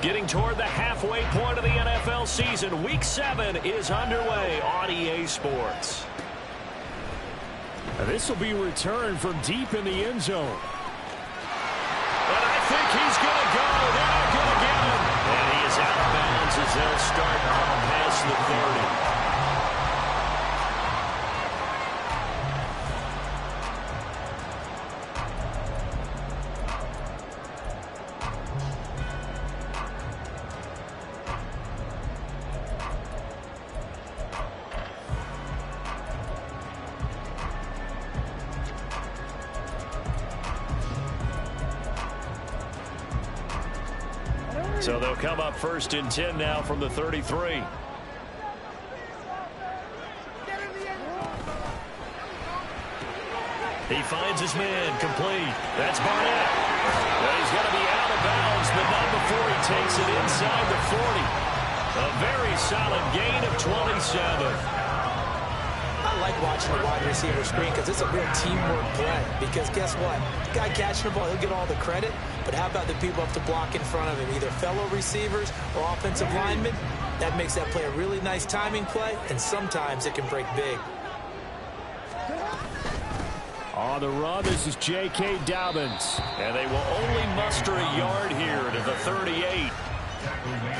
Getting toward the halfway point of the NFL season, Week 7 is underway on EA Sports. This will be returned from deep in the end zone. And I think he's going to go. They're not going to get him. And he is out of bounds as they'll start past the 30. So they'll come up 1st and 10 now from the 33. He finds his man complete. That's Barnett. Well, he's going to be out of bounds, but not before he takes it inside the 40. A very solid gain of 27. I like watching the wide receiver screen because it's a real teamwork play. Because guess what? The guy catching the ball, he'll get all the credit. But how about the people up to block in front of him, either fellow receivers or offensive linemen? That makes that play a really nice timing play, and sometimes it can break big. On the run, this is J.K. Dobbins. And they will only muster a yard here to the 38.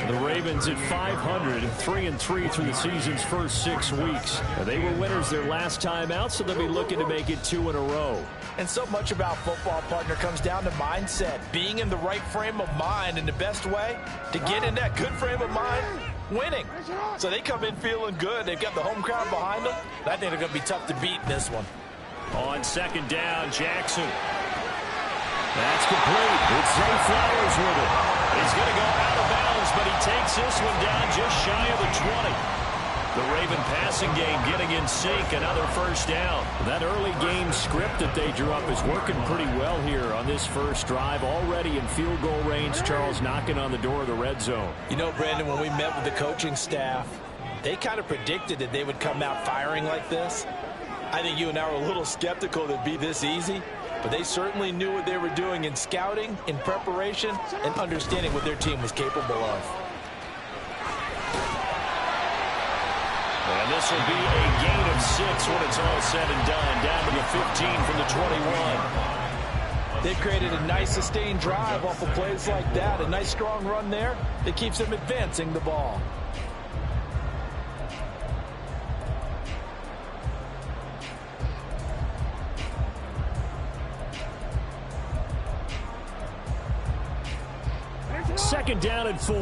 The Ravens at 500, 3-3 through the season's first 6 weeks. They were winners their last time out, so they'll be looking to make it 2 in a row. And so much about football, partner, comes down to mindset. Being in the right frame of mind, and the best way to get in that good frame of mind, winning. So they come in feeling good. They've got the home crowd behind them. I think they're going to be tough to beat in this one. On 2nd down, Jackson. That's complete. It's Zay Flowers with it. He's going to go out of bounds, but he takes this one down just shy of the 20. The Raven passing game getting in sync, another 1st down. That early game script that they drew up is working pretty well here on this first drive. Already in field goal range, Charles knocking on the door of the red zone. You know, Brandon, when we met with the coaching staff, they kind of predicted that they would come out firing like this. I think you and I were a little skeptical that it'd be this easy, but they certainly knew what they were doing in scouting, in preparation, and understanding what their team was capable of. And this will be a gain of 6 when it's all said and done, down to the 15 from the 21. They've created a nice sustained drive off of plays like that, a nice strong run there that keeps them advancing the ball. Second down and 4.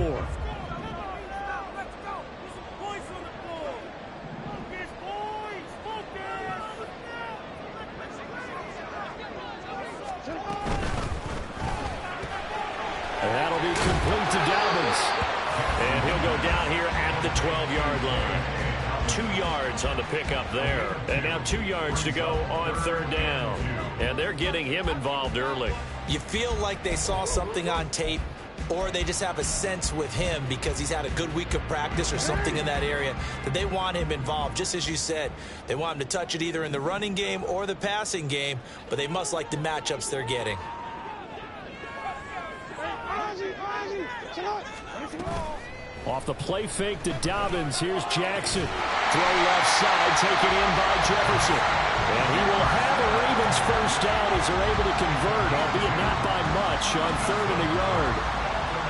And that'll be complete to Dobbins. And he'll go down here at the 12-yard line. 2 yards on the pickup there. And now 2 yards to go on 3rd down. And they're getting him involved early. You feel like they saw something on tape, or they just have a sense with him because he's had a good week of practice or something in that area that they want him involved. Just as you said, they want him to touch it either in the running game or the passing game, but they must like the matchups they're getting. Off the play fake to Dobbins, here's Jackson. Throw left side, taken in by Jefferson. And he will have a Ravens 1st down as they're able to convert, albeit not by much, on 3rd and a yard.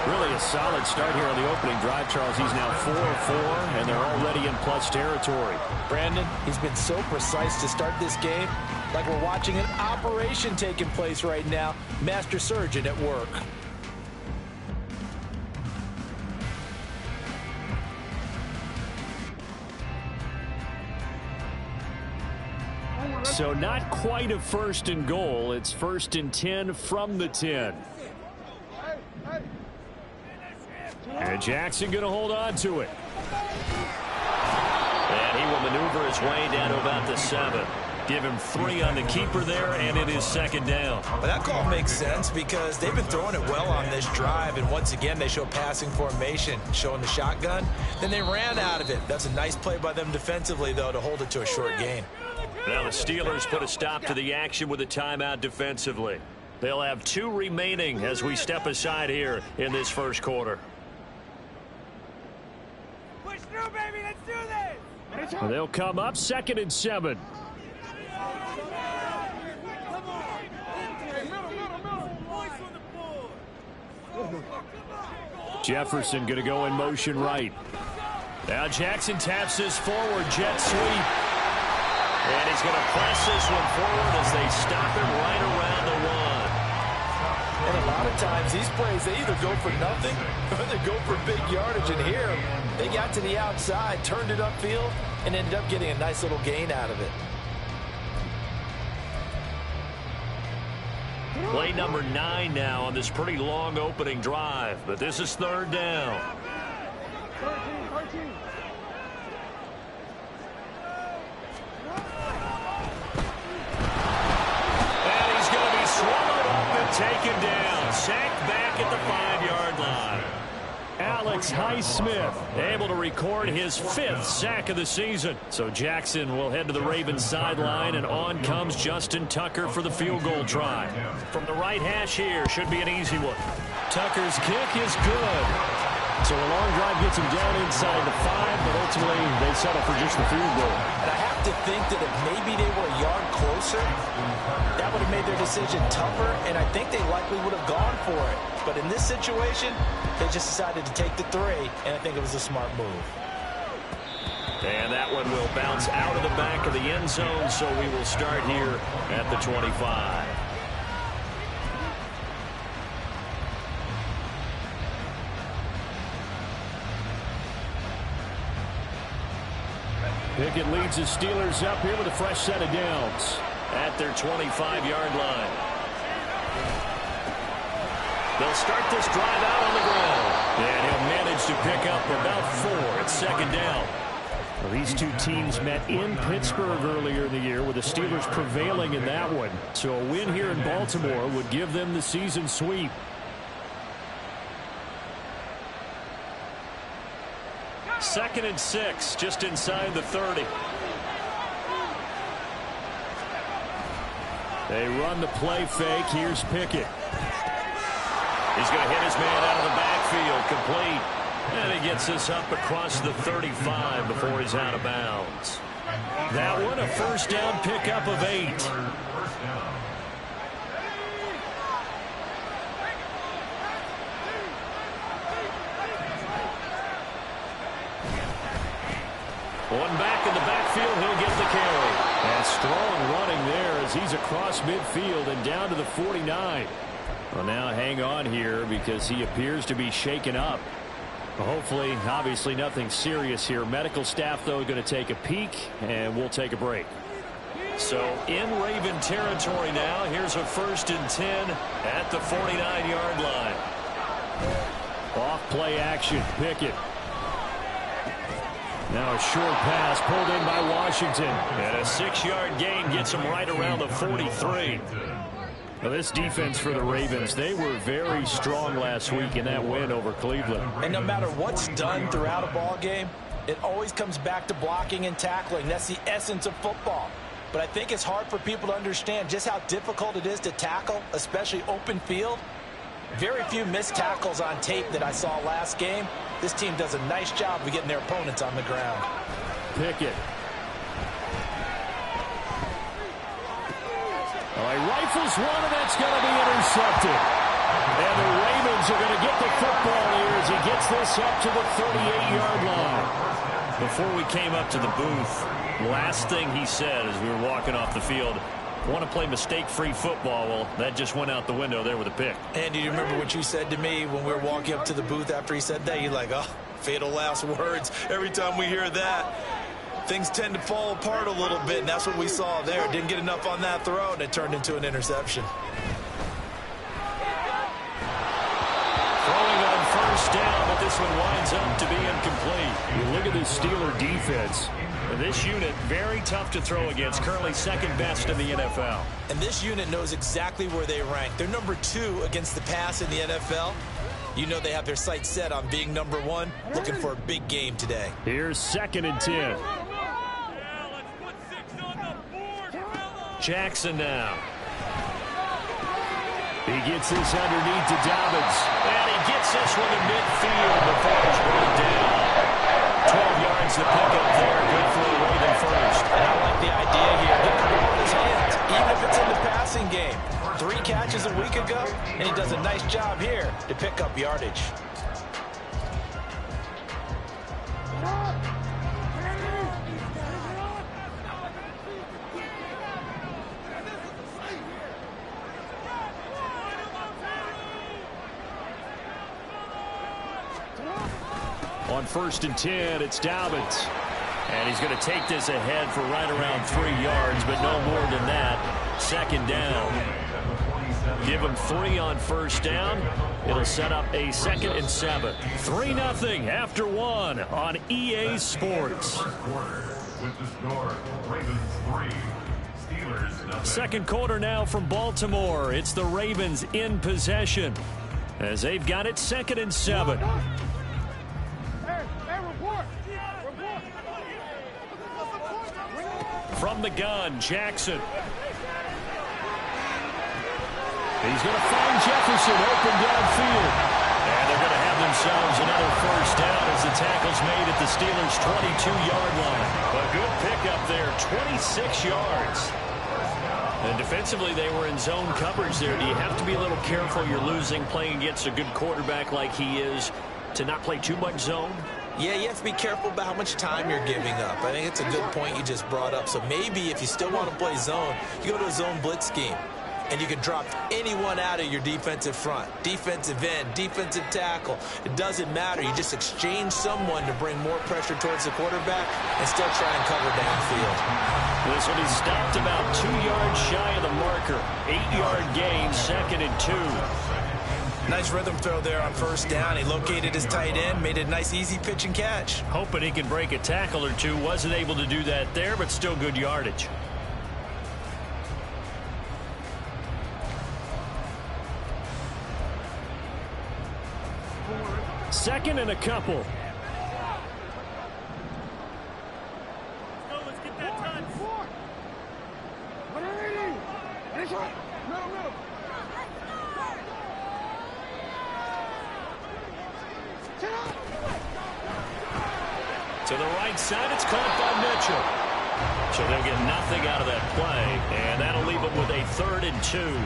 Really a solid start here on the opening drive, Charles. He's now 4-4, and they're already in plus territory. Brandon, he's been so precise to start this game, like we're watching an operation taking place right now. Master surgeon at work. So not quite a 1st and goal. It's 1st and 10 from the 10. And Jackson going to hold on to it. And he will maneuver his way down to about the 7. Give him 3 on the keeper there, and it is 2nd down. Well, that call makes sense because they've been throwing it well on this drive, and once again they show passing formation, showing the shotgun. Then they ran out of it. That's a nice play by them defensively, though, to hold it to a short gain. Now the Steelers put a stop to the action with a timeout defensively. They'll have 2 remaining as we step aside here in this 1st quarter. They'll come up 2nd and 7. Jefferson going to go in motion right. Now Jackson taps this forward jet sweep. And he's going to press this one forward as they stop him right around the 1. And a lot of times these plays, they either go for nothing or they go for big yardage. And here, they got to the outside, turned it upfield, and ended up getting a nice little gain out of it. Play number 9 now on this pretty long opening drive. But this is 3rd down. 13. And he's going to be swallowed up and taken down. Sacked back at the 5-yard line. Alex Highsmith able to record his 5th sack of the season. So Jackson will head to the Ravens sideline, and on comes Justin Tucker for the field goal try. From the right hash here, should be an easy one. Tucker's kick is good. So a long drive gets him down inside the 5, but ultimately they settle for just the field goal. And I have to think that if maybe they were a yard closer, that would have made their decision tougher, and I think they likely would have gone for it. But in this situation, they just decided to take the 3, and I think it was a smart move. And that one will bounce out of the back of the end zone, so we will start here at the 25. Pickett leads the Steelers up here with a fresh set of downs at their 25-yard line. They'll start this drive out on the ground. And he'll manage to pick up about 4. It's 2nd down. Well, these two teams met in Pittsburgh earlier in the year, with the Steelers prevailing in that one. So a win here in Baltimore would give them the season sweep. Second and 6, just inside the 30. They run the play fake. Here's Pickett. He's going to hit his man out of the backfield, complete. And he gets this up across the 35 before he's out of bounds. That one, a first down pickup of 8. One back in the backfield, he'll get the carry. And strong running there as he's across midfield and down to the 49. Well, now hang on here because he appears to be shaken up. Hopefully, obviously nothing serious here. Medical staff, though, going to take a peek, and we'll take a break. So in Raven territory now, here's a 1st and 10 at the 49-yard line. Off play action, Pickett. Now a short pass pulled in by Washington. And a 6-yard gain gets him right around the 43. Well, this defense for the Ravens, they were very strong last week in that win over Cleveland. And no matter what's done throughout a ball game, it always comes back to blocking and tackling. That's the essence of football. But I think it's hard for people to understand just how difficult it is to tackle, especially open field. Very few missed tackles on tape that I saw last game. This team does a nice job of getting their opponents on the ground. Pickett. Oh, he rifles one, and that's going to be intercepted. And the Ravens are going to get the football here as he gets this up to the 38-yard line. Before we came up to the booth, last thing he said as we were walking off the field, want to play mistake-free football. Well, that just went out the window there with a pick. Andy, do you remember what you said to me when we were walking up to the booth after he said that? You're like, oh, fatal last words. Every time we hear that, things tend to fall apart a little bit, and that's what we saw there. Didn't get enough on that throw, and it turned into an interception. Throwing on first down, but this one winds up to be incomplete. You look at this Steeler defense. This unit, very tough to throw against, currently 2nd best in the NFL. And this unit knows exactly where they rank. They're number 2 against the pass in the NFL. You know they have their sights set on being number 1, looking for a big game today. Here's 2nd and 10. Jackson now. He gets this underneath to Dobbins. And he gets this one in midfield before it's brought down. 12 yards to pick up there. Good for a And he does a nice job here to pick up yardage. On 1st and 10, it's Dobbins. And he's going to take this ahead for right around 3 yards, but no more than that. 2nd down. Give him 3 on 1st down. It'll set up a 2nd and 7. 3-0 after 1 on EA Sports. Second quarter now from Baltimore. It's the Ravens in possession as they've got it 2nd and 7. From the gun, Jackson. He's going to find Jefferson open downfield. And they're going to have themselves another 1st down as the tackle's made at the Steelers' 22-yard line. A good pickup there, 26 yards. And defensively, they were in zone coverage there. Do you have to be a little careful? You're losing, playing against a good quarterback like he is, to not play too much zone? Yeah, you have to be careful about how much time you're giving up. I think it's a good point you just brought up. So maybe if you still want to play zone, you go to a zone blitz scheme. And you can drop anyone out of your defensive front. Defensive end, defensive tackle. It doesn't matter. You just exchange someone to bring more pressure towards the quarterback and still try and cover downfield. This one is stopped about 2 yards shy of the marker. 8-yard gain, 2nd and 2. Nice rhythm throw there on 1st down. He located his tight end, made a nice easy pitch and catch. Hoping he can break a tackle or two. Wasn't able to do that there, but still good yardage. Second and a couple. Let's get that touch. To the right side, it's caught by Mitchell. So they'll get nothing out of that play, and that'll leave them with a 3rd and 2.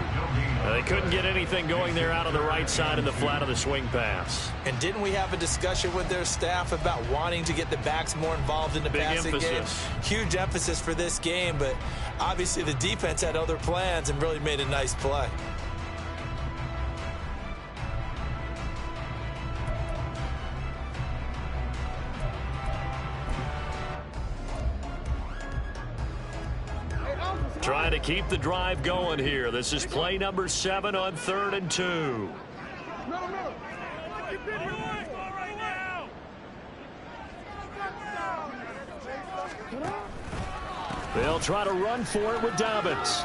They couldn't get anything going there out on the right side in the flat of the swing pass. And didn't we have a discussion with their staff about wanting to get the backs more involved in the passing game? Huge emphasis for this game, but obviously the defense had other plans and really made a nice play. Trying to keep the drive going here. This is play number 7 on 3rd and 2. They'll try to run for it with Dobbins.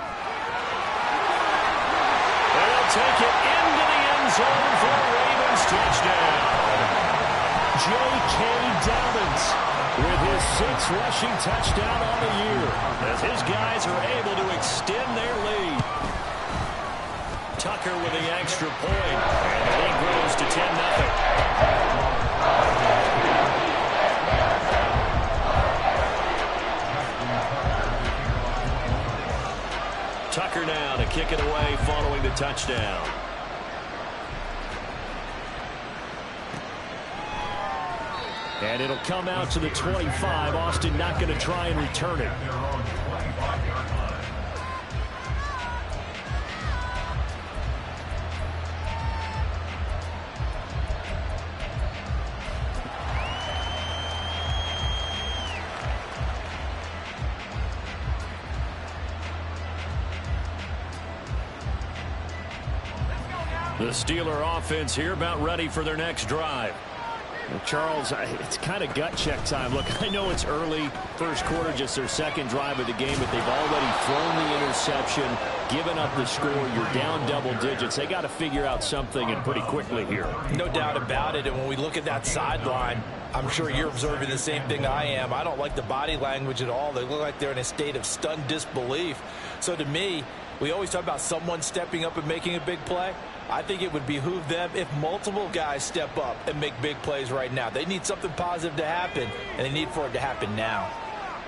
They'll take it into the end zone for a Ravens touchdown. J.K. Dobbins with his 6th rushing touchdown on the year, as his guys are able to extend their lead. Tucker with the extra point, and the lead grows to 10-0. Tucker now to kick it away following the touchdown. And it'll come out to the 25. Austin not going to try and return it. The Steeler offense here about ready for their next drive. Well, Charles, it's kind of gut check time. Look, I know it's early, 1st quarter, just their 2nd drive of the game, but they've already thrown the interception, given up the score. You're down double digits. They got to figure out something, and pretty quickly here. No doubt about it. And when we look at that sideline, I'm sure you're observing the same thing I am. I don't like the body language at all. They look like they're in a state of stunned disbelief. So to me, we always talk about someone stepping up and making a big play. I think it would behoove them if multiple guys step up and make big plays right now. They need something positive to happen, and they need for it to happen now.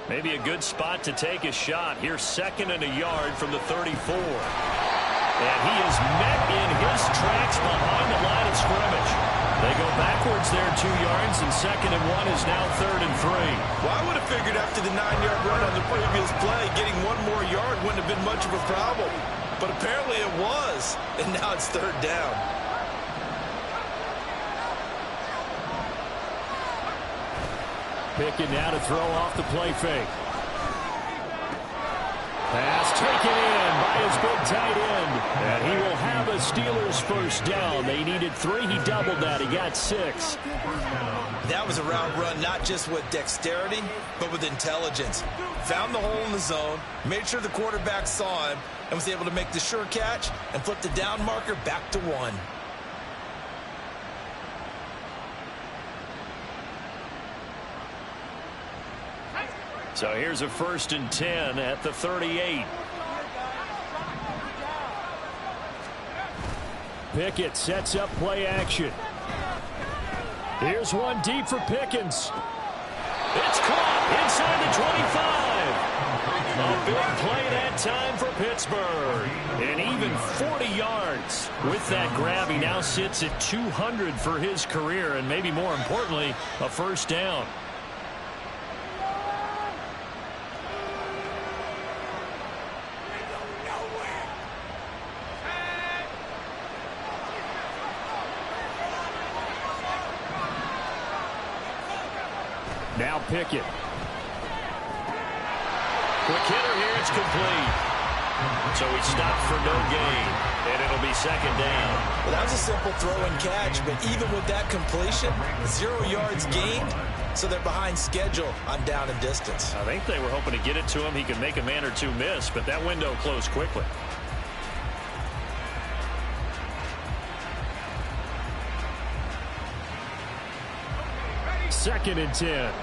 Maybe a good spot to take a shot. Here's 2nd and a yard from the 34. And he is met in his tracks behind the line of scrimmage. They go backwards there 2 yards, and 2nd and 1 is now 3rd and 3. Well, I would have figured after the 9-yard run on the previous play, getting 1 more yard wouldn't have been much of a problem. But apparently it was, and now it's 3rd down. Pickett now to throw off the play fake. Pass taken in by his big tight end. And he will have a Steelers first down. They needed 3. He doubled that. He got 6. That was a route run not just with dexterity, but with intelligence. Found the hole in the zone, made sure the quarterback saw him, and was able to make the sure catch and flip the down marker back to 1. So here's a 1st and 10 at the 38. Pickett sets up play action. Here's one deep for Pickens. It's caught inside the 25. A big play that time for Pittsburgh. And even 40 yards. With that grab, he now sits at 200 for his career, and maybe more importantly, a first down. Now Pickett. Quick hitter here, it's complete. So he stopped for no gain, and it'll be 2nd down. Well, that was a simple throw and catch, but even with that completion, 0 yards gained, so they're behind schedule on down and distance. I think they were hoping to get it to him. He could make a man or two miss, but that window closed quickly. Second and 10.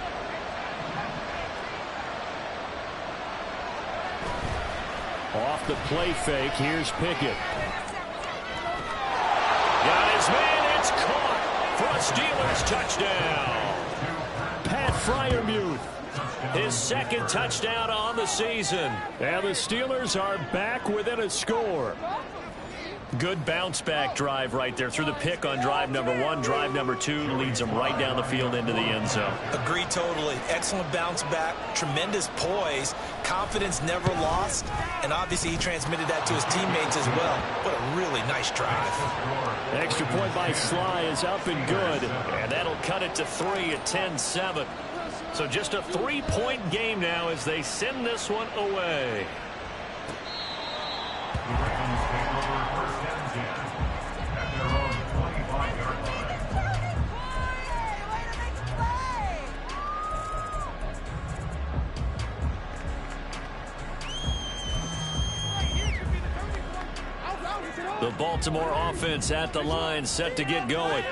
Off the play fake, here's Pickett. Got his man, it's caught for a Steelers touchdown. Pat Freiermuth. His 2nd touchdown on the season. And the Steelers are back within a score. Good bounce-back drive right there. Through the pick on drive number 1. Drive number 2 leads them right down the field into the end zone. Agree totally. Excellent bounce back. Tremendous poise. Confidence never lost. And obviously he transmitted that to his teammates as well. What a really nice drive. Extra point by Sly is up and good. And that'll cut it to 3 at 10-7. So just a 3-point game now as they send this one away. The Baltimore offense at the line, set to get going.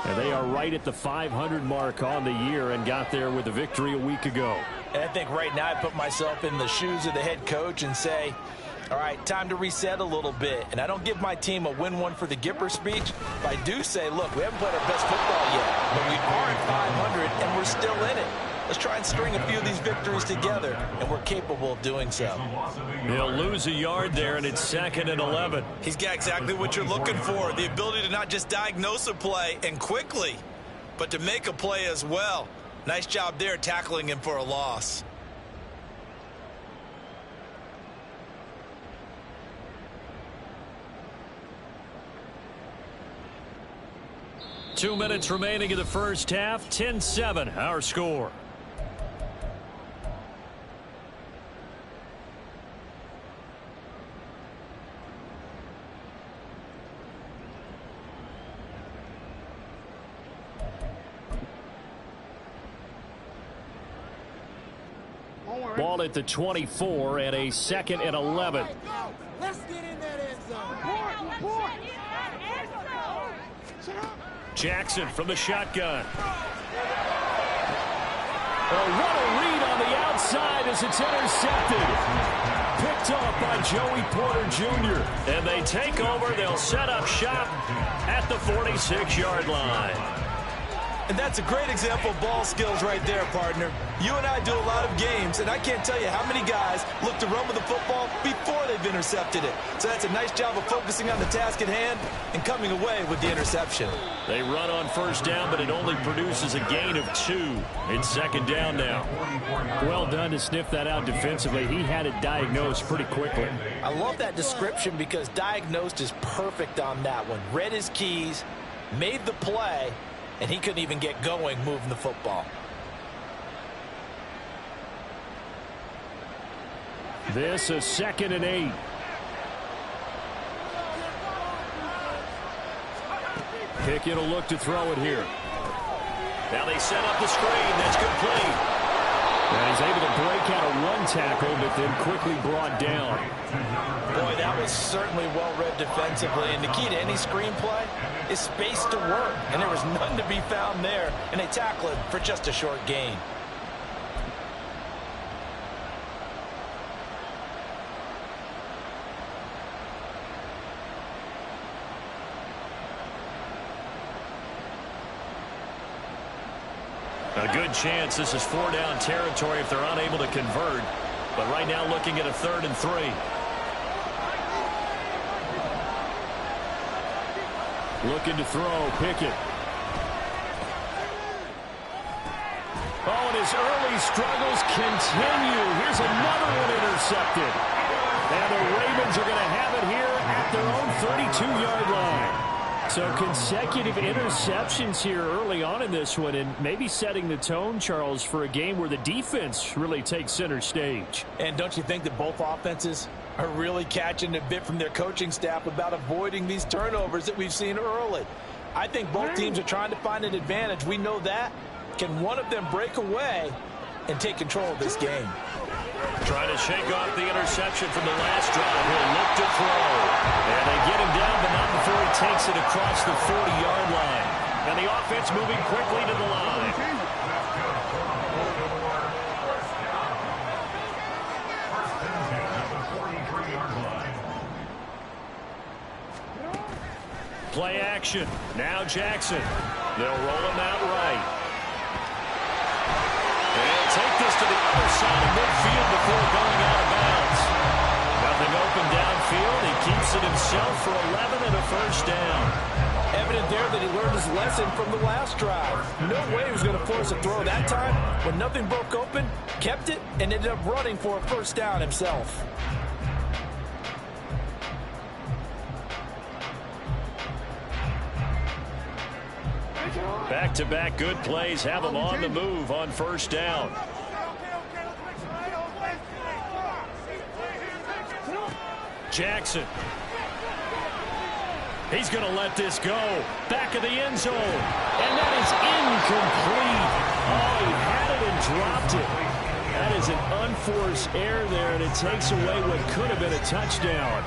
And they are right at the 500 mark on the year and got there with a victory a week ago. And I think right now I put myself in the shoes of the head coach and say, all right, time to reset a little bit. And I don't give my team a win one for the Gipper speech, but I do say, look, we haven't played our best football yet, but we are at 500 and we're still in it. Let's try and string a few of these victories together, and we're capable of doing so. He'll lose a yard there, and it's 2nd and 11. He's got exactly what you're looking for, the ability to not just diagnose a play and quickly, but to make a play as well. Nice job there tackling him for a loss. Two minutes remaining in the first half. 10-7, our score. Ball at the 24 and a 2nd and 11. Let's get in that end zone. Jackson from the shotgun. Oh, what a read on the outside as it's intercepted. Picked off by Joey Porter Jr. And they take over. They'll set up shop at the 46-yard line. And that's a great example of ball skills right there, partner. You and I do a lot of games, and I can't tell you how many guys look to run with the football before they've intercepted it. So that's a nice job of focusing on the task at hand and coming away with the interception. They run on first down, but it only produces a gain of 2. It's second down now. Well done to sniff that out defensively. He had it diagnosed pretty quickly. I love that description because diagnosed is perfect on that one. Read his keys, made the play, and he couldn't even get going moving the football. This is 2nd and 8. Pickett will look to throw it here. Now they set up the screen. That's complete. And he's able to break out of one tackle, but then quickly brought down. Boy, that was certainly well-read defensively. And the key to any screenplay is space to work. And there was none to be found there. And they tackle it for just a short gain. A good chance this is 4-down territory if they're unable to convert. But right now looking at a 3rd and 3. Looking to throw, Pickett. Oh, and his early struggles continue. Here's another one intercepted. And the Ravens are going to have it here at their own 32-yard line. So consecutive interceptions here early on in this one, and maybe setting the tone, Charles, for a game where the defense really takes center stage. And don't you think that both offenses are really catching a bit from their coaching staff about avoiding these turnovers that we've seen early? I think both teams are trying to find an advantage. We know that. Can one of them break away and take control of this game? Trying to shake off the interception from the last drive. He'll look to throw. And they get him down, but not before he takes it across the 40-yard line. And the offense moving quickly to the line. Play action. Now Jackson. They'll roll him out right. And take this to the other side of midfield before going out of bounds. Nothing open downfield. He keeps it himself for 11 and a first down. Evident there that he learned his lesson from the last drive. No way he was going to force a throw that time. When nothing broke open, kept it, and ended up running for a first down himself. Back-to-back good plays have them on the move on first down. Jackson. He's going to let this go. Back of the end zone. And that is incomplete. Oh, he had it and dropped it. That is an unforced error there, and it takes away what could have been a touchdown.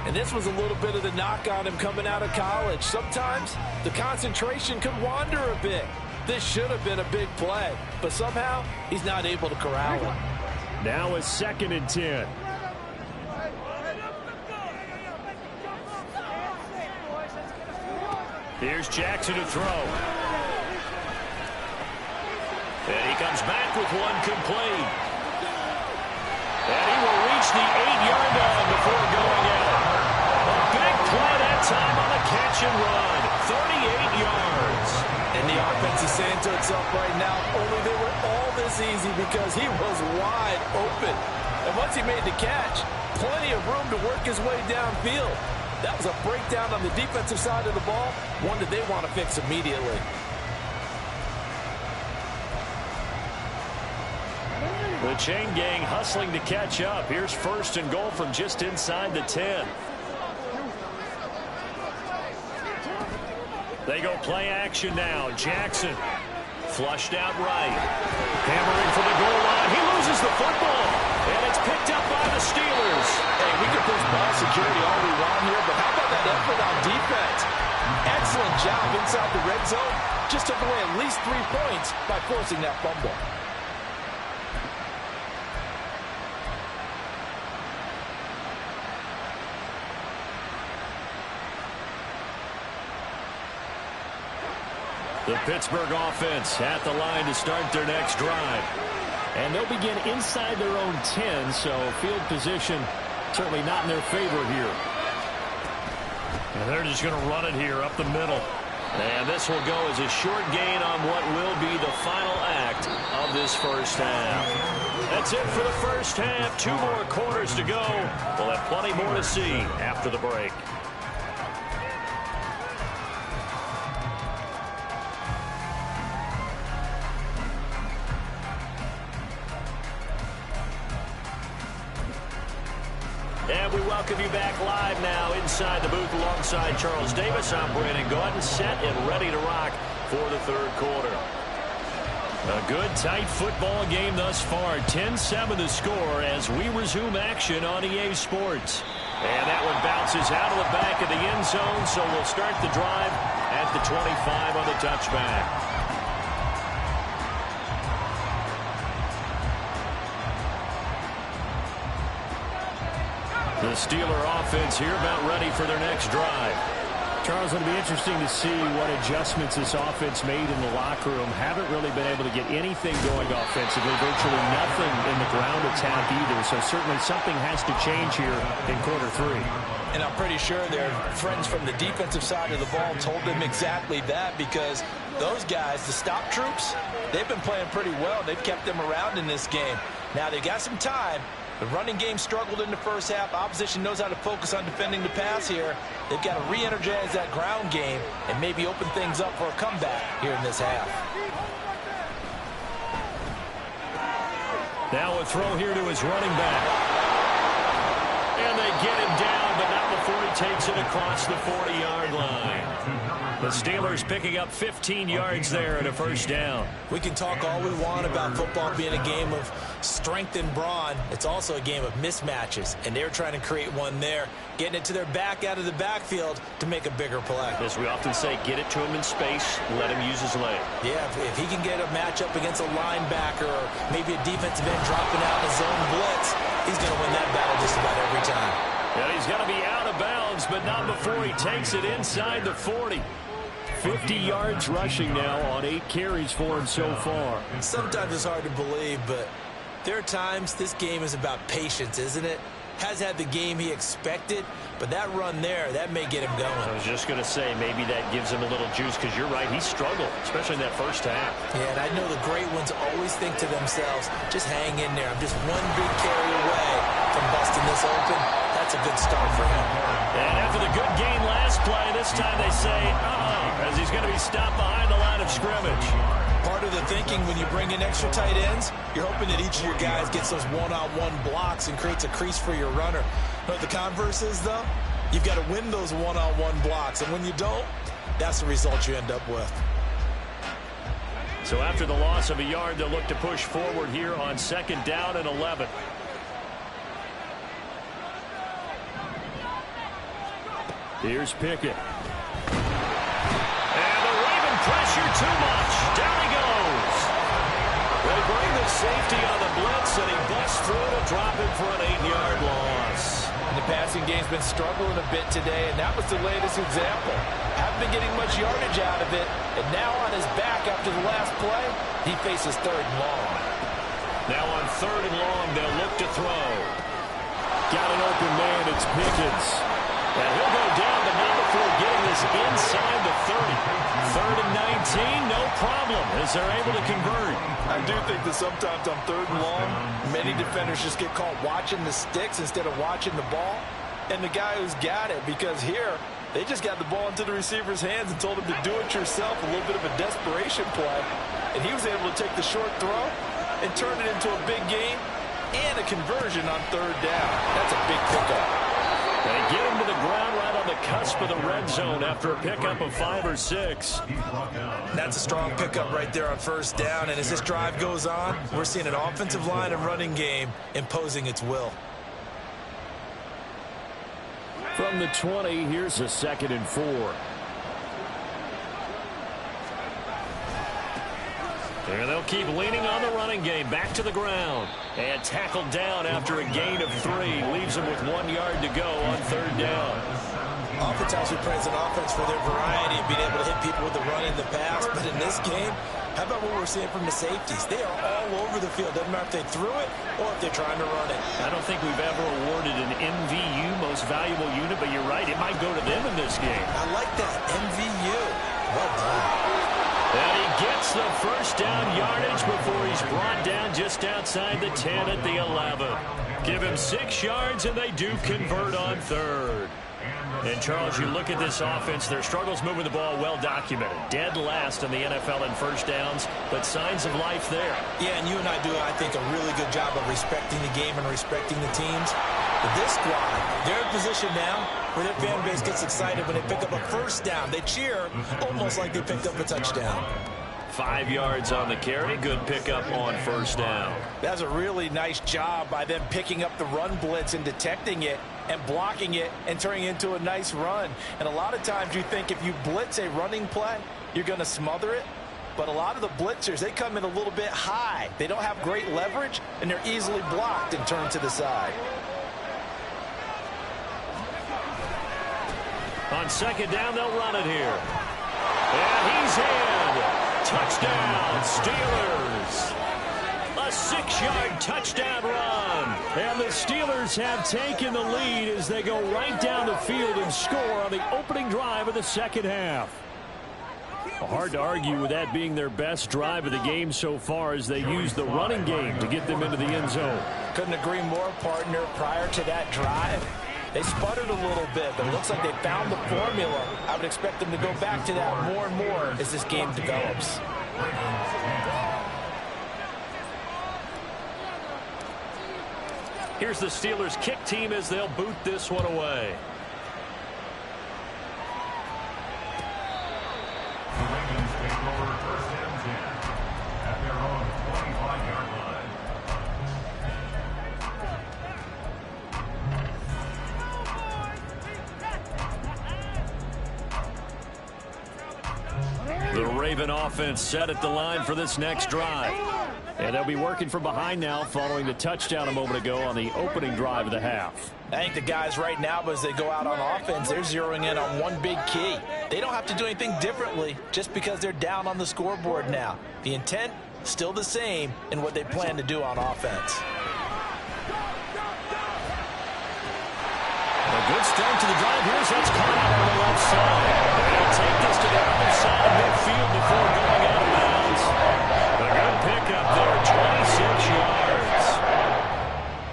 And this was a little bit of the knock on him coming out of college. Sometimes the concentration could wander a bit. This should have been a big play, but somehow he's not able to corral it. Now a 2nd and 10. Here's Jackson to throw. And he comes back with one complete. And he will reach the 8-yard line before going out. A big play that time on a catch and run. 38 yards. And the offense is saying to itself right now, only they were all this easy because he was wide open. And once he made the catch, plenty of room to work his way downfield. That was a breakdown on the defensive side of the ball, one that they want to fix immediately. The chain gang hustling to catch up. Here's 1st and goal from just inside the 10. They go play action now. Jackson flushed out right. Hammering for the goal line. He loses the football. And it's picked up by the Steelers. Hey, we can push ball security all we want here, but how about that effort on defense? Excellent job inside the red zone. Just took away at least 3 points by forcing that fumble. The Pittsburgh offense at the line to start their next drive. And they'll begin inside their own 10, so field position certainly not in their favor here. And they're just going to run it here up the middle. And this will go as a short gain on what will be the final act of this first half. That's it for the first half. 2 more quarters to go. We'll have plenty more to see after the break. And we welcome you back live now inside the booth alongside Charles Davis. I'm Brandon Gaudin, set and ready to rock for the third quarter. A good, tight football game thus far. 10-7 the score as we resume action on EA Sports. And that one bounces out of the back of the end zone, so we'll start the drive at the 25 on the touchback. The Steeler offense here about ready for their next drive. Charles, it'll be interesting to see what adjustments this offense made in the locker room. Haven't really been able to get anything going offensively. Virtually nothing in the ground attack either. So certainly something has to change here in quarter 3. And I'm pretty sure their friends from the defensive side of the ball told them exactly that, because those guys, the stop troops, they've been playing pretty well. They've kept them around in this game. Now they've got some time. The running game struggled in the first half. Opposition knows how to focus on defending the pass here. They've got to re-energize that ground game and maybe open things up for a comeback here in this half. Now a throw here to his running back. And they get him down, but not before he takes it across the 40-yard line. The Steelers picking up 15 yards there and a first down. We can talk all we want about football being a game of strength and brawn. It's also a game of mismatches, and they're trying to create one there, getting it to their back out of the backfield to make a bigger play. As we often say, get it to him in space, let him use his leg. Yeah, if he can get a matchup against a linebacker or maybe a defensive end dropping out in a zone blitz, he's going to win that battle just about every time. Yeah, he's got to be out of bounds, but not before he takes it inside the 40. 50 yards rushing now on 8 carries for him so far. Sometimes it's hard to believe, but there are times this game is about patience, isn't it? Has had the game he expected, but that run there, that may get him going. I was just going to say, maybe that gives him a little juice, because you're right, he struggled, especially in that first half. Yeah, and I know the great ones always think to themselves, just hang in there. I'm just one big carry away from busting this open. That's a good start for him. And after the good game last play, this time they say, as he's going to be stopped behind the line of scrimmage. Part of the thinking when you bring in extra tight ends, you're hoping that each of your guys gets those one-on-one blocks and creates a crease for your runner. But the converse is, though, you've got to win those one-on-one blocks. And when you don't, that's the result you end up with. So after the loss of a yard, they'll look to push forward here on 2nd down and 11. Here's Pickett. And the Raven pressure too much. Down he goes. They bring the safety on the blitz, and he busts through to drop him for an 8-yard loss. And the passing game's been struggling a bit today, and that was the latest example. Haven't been getting much yardage out of it, and now on his back after the last play, he faces 3rd and long. Now on 3rd and long, they'll look to throw. Got an open man, it's Pickens. And he'll go down, but not before getting this inside the 30. 3rd and 19, no problem, as they're able to convert. I do think that sometimes on 3rd and long, many defenders just get caught watching the sticks instead of watching the ball. And the guy who's got it, because here, they just got the ball into the receiver's hands and told him to do it yourself, a little bit of a desperation play. And he was able to take the short throw and turn it into a big gain and a conversion on 3rd down. That's a big pickup. They get him to the ground right on the cusp of the red zone after a pickup of 5 or 6. That's a strong pickup right there on 1st down. And as this drive goes on, we're seeing an offensive line and running game imposing its will. From the 20, here's a 2nd and 4. And they'll keep leaning on the running game. Back to the ground. And tackled down after a gain of 3. Leaves him with 1 yard to go on 3rd down. Oftentimes we praise an offense for their variety of being able to hit people with the run in the pass, but in this game, how about what we're seeing from the safeties? They are all over the field. Doesn't matter if they threw it or if they're trying to run it. I don't think we've ever awarded an MVU, most valuable unit, but you're right, it might go to them in this game. I like that, MVU. Well done. And he gets the first down yardage before he's brought down just outside the 10 at the 11. Give him 6 yards, and they do convert on third. And, Charles, you look at this offense, their struggles moving the ball well documented. Dead last in the NFL in first downs, but signs of life there. Yeah, and you and I do, I think, a really good job of respecting the game and respecting the teams. But this squad, they're in position now where their fan base gets excited when they pick up a first down. They cheer almost like they picked up a touchdown. 5 yards on the carry. Good pickup on first down. That's a really nice job by them picking up the run blitz and detecting it and blocking it and turning it into a nice run. And a lot of times you think if you blitz a running play, you're going to smother it. But a lot of the blitzers, they come in a little bit high. They don't have great leverage, and they're easily blocked and turned to the side. On second down, they'll run it here. And he's in. Touchdown, Steelers. A 6-yard touchdown run. And the Steelers have taken the lead as they go right down the field and score on the opening drive of the second half. Hard to argue with that being their best drive of the game so far as they use the running game to get them into the end zone. Couldn't agree more, partner. Prior to that drive, they sputtered a little bit, but it looks like they found the formula. I would expect them to go back to that more and more as this game develops. Here's the Steelers kick team as they'll boot this one away. The Raven offense set at the line for this next drive. And they'll be working from behind now following the touchdown a moment ago on the opening drive of the half. I think the guys right now, as they go out on offense, they're zeroing in on one big key. They don't have to do anything differently just because they're down on the scoreboard now. The intent, still the same in what they plan to do on offense. A good start to the drive. Here's that's caught out on the left side. They'll take this to the other side of midfield before going out of bounds. A good pickup there, 26 yards.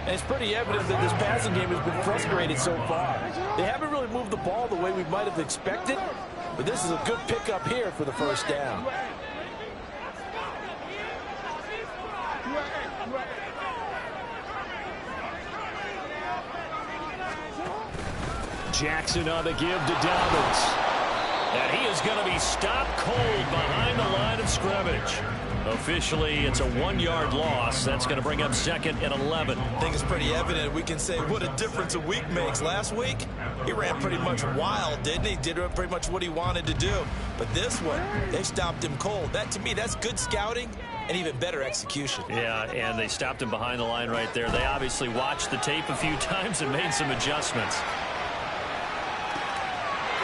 And it's pretty evident that this passing game has been frustrated so far. They haven't really moved the ball the way we might have expected, but this is a good pickup here for the first down. Jackson on the give to Dobbins. And he is going to be stopped cold behind the line of scrimmage. Officially, it's a 1-yard loss. That's going to bring up second and 11. I think it's pretty evident. We can say what a difference a week makes. Last week, he ran pretty much wild, didn't he? Did pretty much what he wanted to do. But this one, they stopped him cold. That, to me, that's good scouting and even better execution. Yeah, and they stopped him behind the line right there. They obviously watched the tape a few times and made some adjustments.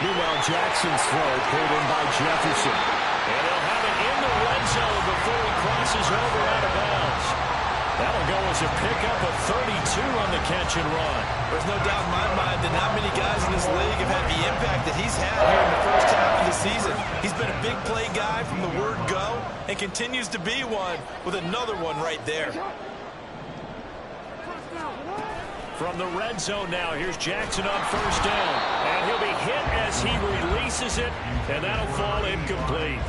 Meanwhile, Jackson's throw pulled in by Jefferson. And he'll have it in the red zone before he crosses over out of bounds. That'll go as a pickup of 32 on the catch and run. There's no doubt in my mind that not many guys in this league have had the impact that he's had here in the first half of the season. He's been a big play guy from the word go and continues to be one with another one right there. From the red zone now, here's Jackson on first down. And he'll be hit as he releases it, and that'll fall incomplete.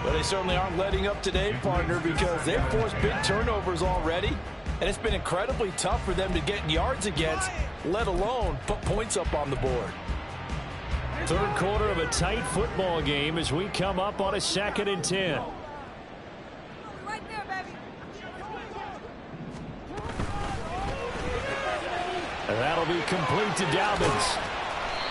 Well, they certainly aren't letting up today, partner, because they've forced big turnovers already, and it's been incredibly tough for them to get yards against, let alone put points up on the board. Third quarter of a tight football game as we come up on a 2nd and 10. And that'll be complete to Dobbins.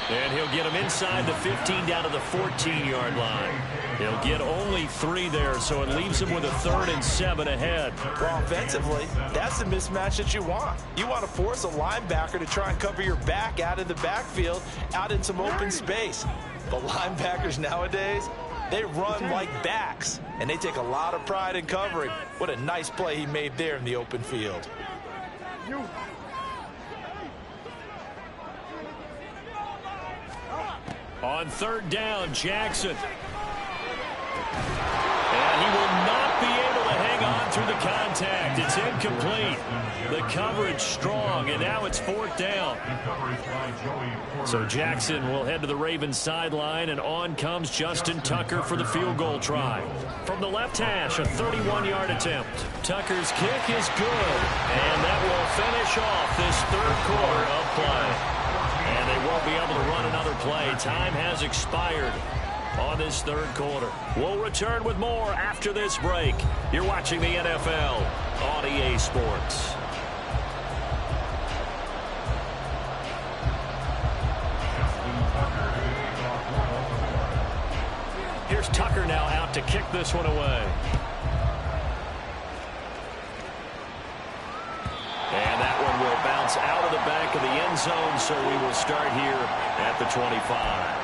And he'll get him inside the 15 down to the 14-yard line. He'll get only 3 there, so it leaves him with a 3rd and 7 ahead. Well, offensively, that's the mismatch that you want. You want to force a linebacker to try and cover your back out in the backfield, out in some open space. But linebackers nowadays, they run like backs, and they take a lot of pride in covering. What a nice play he made there in the open field. On 3rd down, Jackson. And he will not be able to hang on through the contact. It's incomplete. The coverage strong, and now it's 4th down. So Jackson will head to the Ravens sideline, and on comes Justin Tucker for the field goal try. From the left hash, a 31-yard attempt. Tucker's kick is good, and that will finish off this 3rd quarter of play. And they won't be able to run another play. Time has expired on this 3rd quarter. We'll return with more after this break. You're watching the NFL on EA Sports. Here's Tucker now out to kick this one away. And that one will bounce out of the back of the end zone, so we will start here at the 25.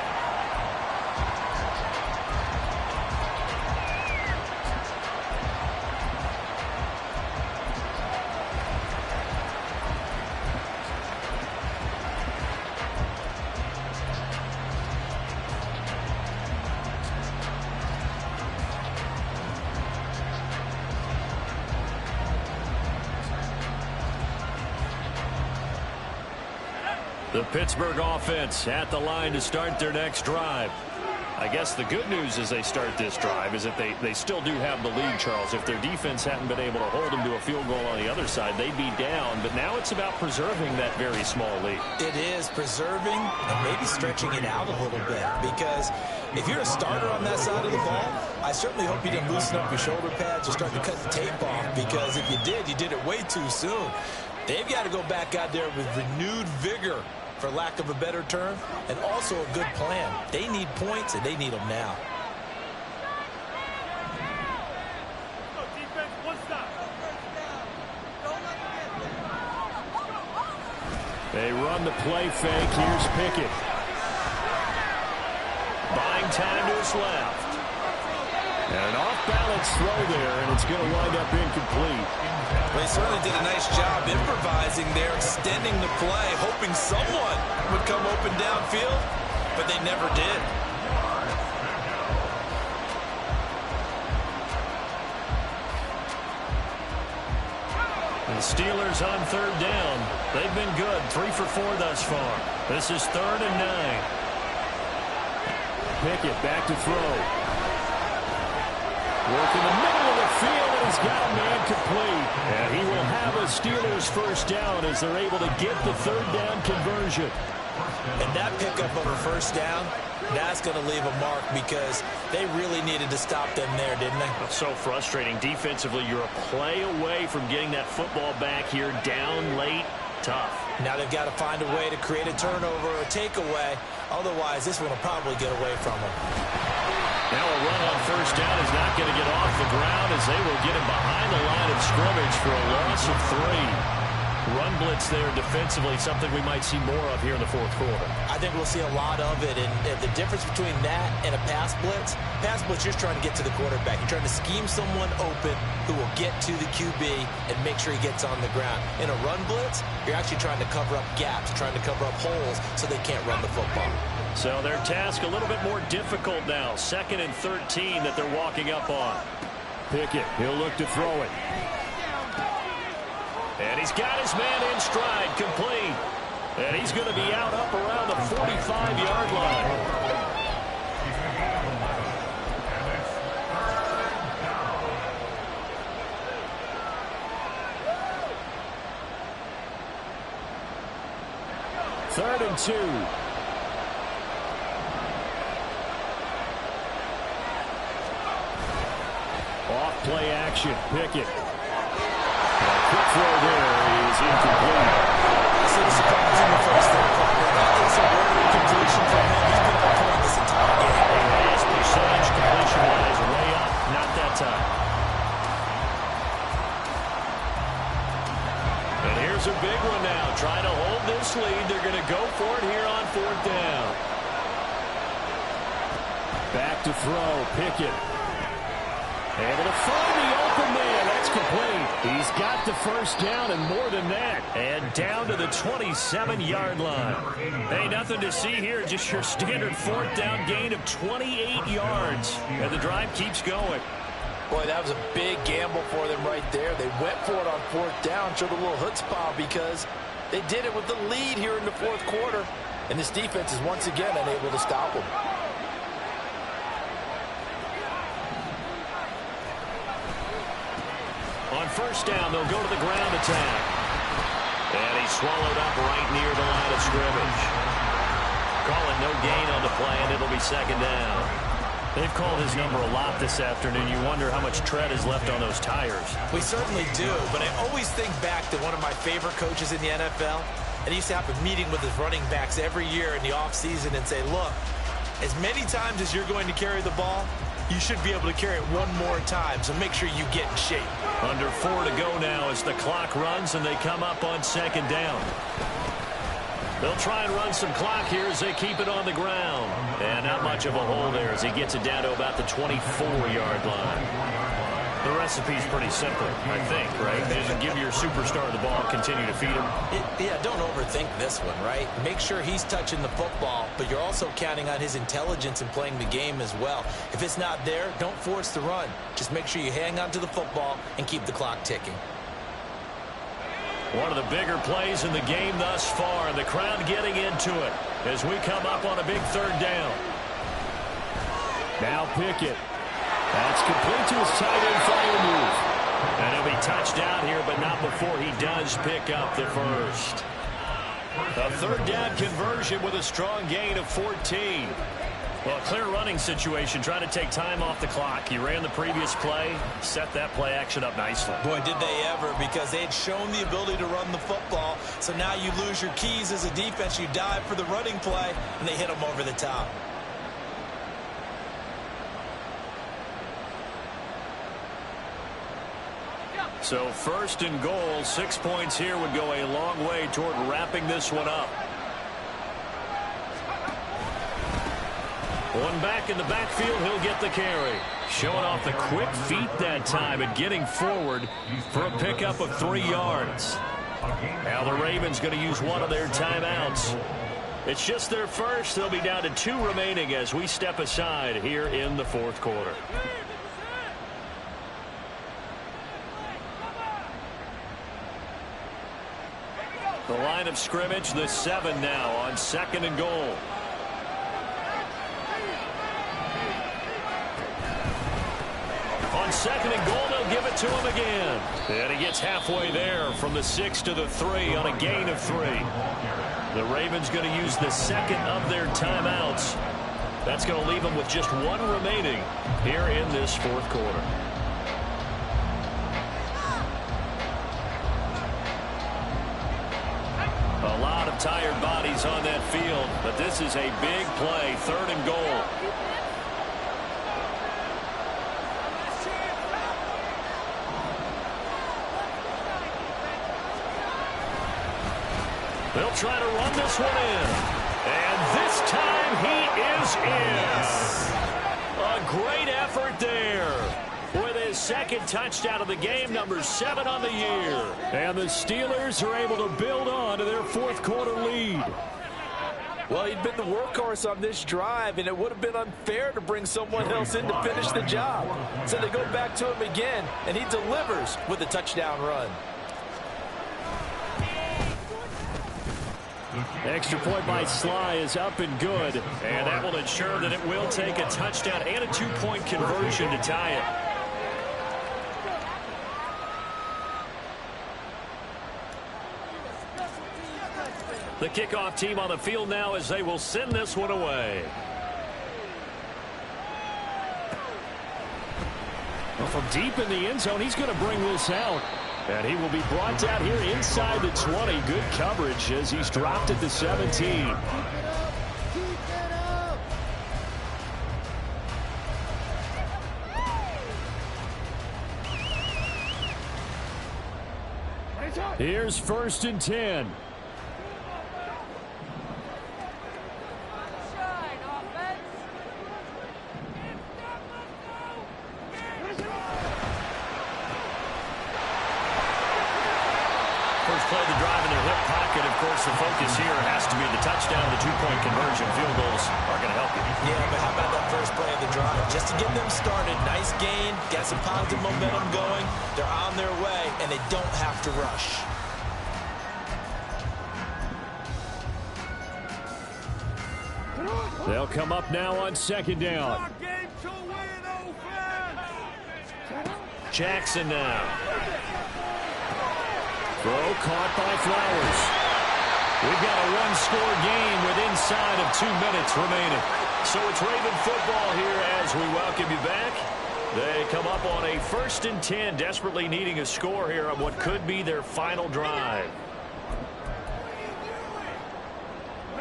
The Pittsburgh offense at the line to start their next drive. I guess the good news as they start this drive is that they still do have the lead, Charles. If their defense hadn't been able to hold them to a field goal on the other side, they'd be down. But now it's about preserving that very small lead. It is preserving and maybe stretching it out a little bit, because if you're a starter on that side of the ball, I certainly hope you didn't loosen up your shoulder pads or start to cut the tape off, because if you did it way too soon. They've got to go back out there with renewed vigor, for lack of a better term, and also a good plan. They need points, and they need them now. They run the play fake. Here's Pickett. Buying time to his left. And an off-balance throw there, and it's going to wind up incomplete. They certainly did a nice job improvising there, extending the play, hoping someone would come open downfield, but they never did. The Steelers on 3rd down. They've been good, 3 for 4 thus far. This is 3rd and 9. Pickett back to throw. Work in the middle of the field, and he's got a man complete. And he will have a Steelers first down as they're able to get the 3rd down conversion. And that pickup of a first down, that's going to leave a mark, because they really needed to stop them there, didn't they? It's so frustrating. Defensively, you're a play away from getting that football back here, down late. Tough. Now they've got to find a way to create a turnover or a takeaway. Otherwise, this one will probably get away from them. Now a run on first down is not going to get off the ground, as they will get him behind the line of scrimmage for a loss of 3. Run blitz there defensively, something we might see more of here in the 4th quarter. I think we'll see a lot of it, and the difference between that and a pass blitz, you're trying to get to the quarterback. You're trying to scheme someone open who will get to the QB and make sure he gets on the ground. In a run blitz, you're actually trying to cover up gaps, trying to cover up holes so they can't run the football. So their task a little bit more difficult now. 2nd and 13 that they're walking up on. Pickett, he'll look to throw it. And he's got his man in stride, complete. And he's going to be out up around the 45-yard line. Third and 2. Off play action. Pickett. Quick throw there is incomplete. I see the surprise in the first thing. That is a rare completion build this lead. They're going to go for it here on 4th down. Back to throw. Pickett. Able to find the open man. That's complete. He's got the first down and more than that. And down to the 27-yard line. Hey, nothing to see here. Just your standard 4th down gain of 28 yards. And the drive keeps going. Boy, that was a big gamble for them right there. They went for it on 4th down, showed a little chutzpah because they did it with the lead here in the 4th quarter. And this defense is once again unable to stop them. On 1st down, they'll go to the ground attack. And he's swallowed up right near the line of scrimmage. Call it no gain on the play, and it'll be 2nd down. They've called his number a lot this afternoon. You wonder how much tread is left on those tires. We certainly do, but I always think back to one of my favorite coaches in the NFL. And he used to have a meeting with his running backs every year in the offseason and say, look, as many times as you're going to carry the ball, you should be able to carry it one more time, so make sure you get in shape. Under 4 to go now as the clock runs and they come up on 2nd down. They'll try and run some clock here as they keep it on the ground. And not much of a hole there as he gets it down to about the 24-yard line. The recipe's pretty simple, I think, right? Just give your superstar the ball, continue to feed him. Yeah, don't overthink this one, right? Make sure he's touching the football, but you're also counting on his intelligence in playing the game as well. If it's not there, don't force the run. Just make sure you hang on to the football and keep the clock ticking. One of the bigger plays in the game thus far, and the crowd getting into it as we come up on a big 3rd down. Now Pickett. That's complete to his tight end final move. And he'll be touched out here, but not before he does pick up the first. A 3rd down conversion with a strong gain of 14. Well, a clear running situation, trying to take time off the clock. He ran the previous play, set that play action up nicely. Boy, did they ever, because they had shown the ability to run the football. So now you lose your keys as a defense. You dive for the running play, and they hit them over the top. So 1st and goal, 6 points here would go a long way toward wrapping this one up. One back in the backfield, he'll get the carry. Showing off the quick feet that time and getting forward for a pickup of 3 yards. Now the Ravens going to use one of their timeouts. It's just their first. They'll be down to 2 remaining as we step aside here in the 4th quarter. The line of scrimmage, the 7 now on 2nd and goal. On 2nd and goal, they'll give it to him again. And he gets halfway there from the 6 to the 3 on a gain of 3. The Ravens going to use the 2nd of their timeouts. That's going to leave them with just 1 remaining here in this 4th quarter. A lot of tired bodies on that field, but this is a big play, 3rd and goal. They'll try to run this one in. And this time he is in. A great effort there. With his 2nd touchdown of the game, number 7 on the year. And the Steelers are able to build on to their 4th quarter lead. Well, he'd been the workhorse on this drive, and it would have been unfair to bring someone else in to finish the job. So they go back to him again, and he delivers with a touchdown run. Extra point by Sly is up and good. And that will ensure that it will take a touchdown and a 2-point conversion to tie it. The kickoff team on the field now as they will send this one away. Well, from deep in the end zone, he's going to bring this out. And he will be brought out here inside the 20. Good coverage as he's dropped at the 17. Here's 1st and 10. course, the focus here has to be the touchdown, the two-point conversion. Field goals are going to help you. Yeah, but how about that first play of the drive? Just to get them started, nice gain, got some positive momentum going. They're on their way, and they don't have to rush. They'll come up now on second down. Jackson now. Throw caught by Flowers. We've got a one-score game with inside of 2 minutes remaining. So it's Raven football here as we welcome you back. They come up on a 1st and 10, desperately needing a score here on what could be their final drive.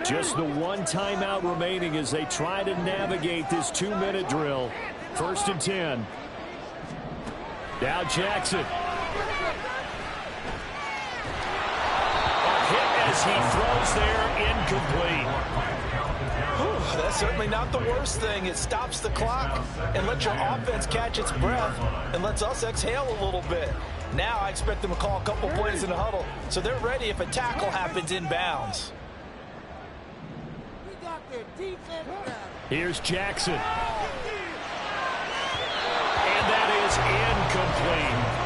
Just the one timeout remaining as they try to navigate this 2-minute drill. 1st and 10. Now Jackson. As he throws there, incomplete. That's certainly not the worst thing. It stops the clock and lets your offense catch its breath and lets us exhale a little bit. Now I expect them to call a couple plays in the huddle so they're ready if a tackle happens inbounds. Here's Jackson. And that is incomplete.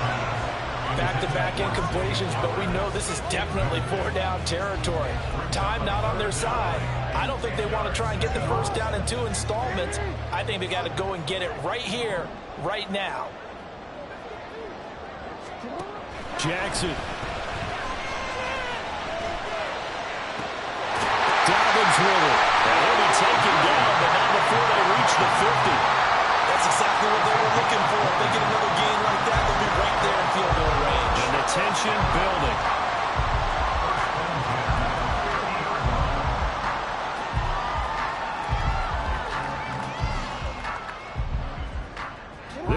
Back-to-back incompletions, but we know this is definitely 4-down territory. Time not on their side. I don't think they want to try and get the first down in 2 installments. I think they got to go and get it right here, right now. Jackson. Dobbins with it. And he'll be taken down, but not before they reach the 50. That's exactly what they were looking for. If they get another gain like that, they'll be right there in field goal range. And the tension building.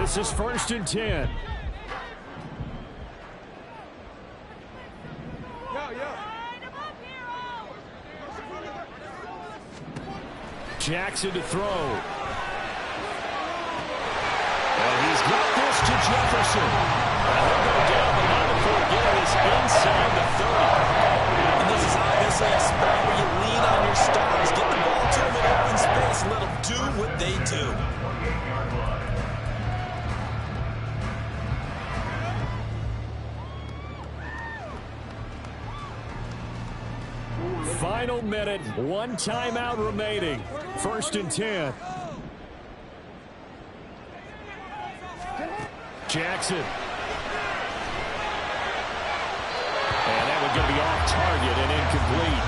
This is 1st and 10. Jackson to throw. And he's got this to Jefferson. And they'll go down, but not before getting this inside the 30. And this is obviously a spot where you lean on your stars. Get the ball to them in open space and let them do what they do. Final minute, one timeout remaining. 1st and 10. Jackson. And that one's going to be off target and incomplete.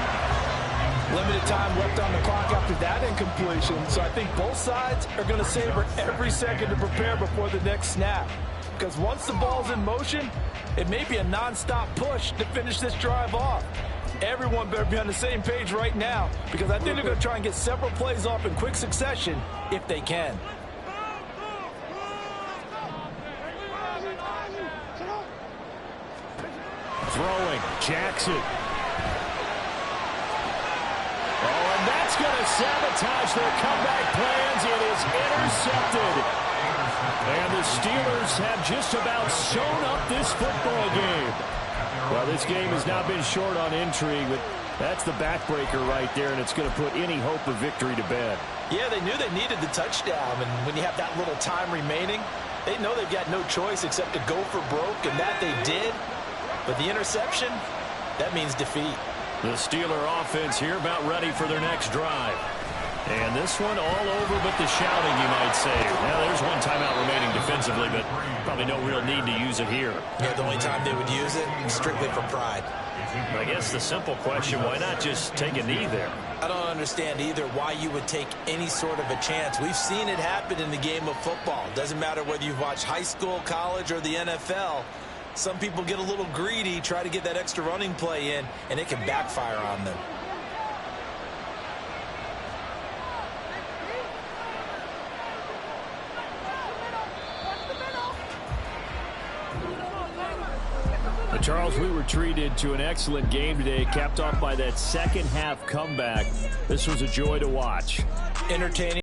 Limited time left on the clock after that incompletion, so I think both sides are going to savor every second to prepare before the next snap. Because once the ball's in motion, it may be a non-stop push to finish this drive off. Everyone better be on the same page right now, because I think they're going to try and get several plays off in quick succession if they can. Throwing, Jackson. Oh, and that's going to sabotage their comeback plans. It is intercepted. And the Steelers have just about sewn up this football game. Well, this game has not been short on intrigue, but that's the backbreaker right there, and it's going to put any hope of victory to bed. Yeah, they knew they needed the touchdown, and when you have that little time remaining, they know they've got no choice except to go for broke, and that they did. But the interception, that means defeat. The Steeler offense here about ready for their next drive. And this one all over but the shouting, you might say. Now, there's one timeout remaining defensively, but probably no real need to use it here. Yeah, the only time they would use it, strictly for pride. I guess the simple question, why not just take a knee there? I don't understand either why you would take any sort of a chance. We've seen it happen in the game of football. Doesn't matter whether you've watched high school, college, or the NFL. Some people get a little greedy, try to get that extra running play in, and it can backfire on them. Charles, we were treated to an excellent game today, capped off by that second half comeback. This was a joy to watch. Entertaining.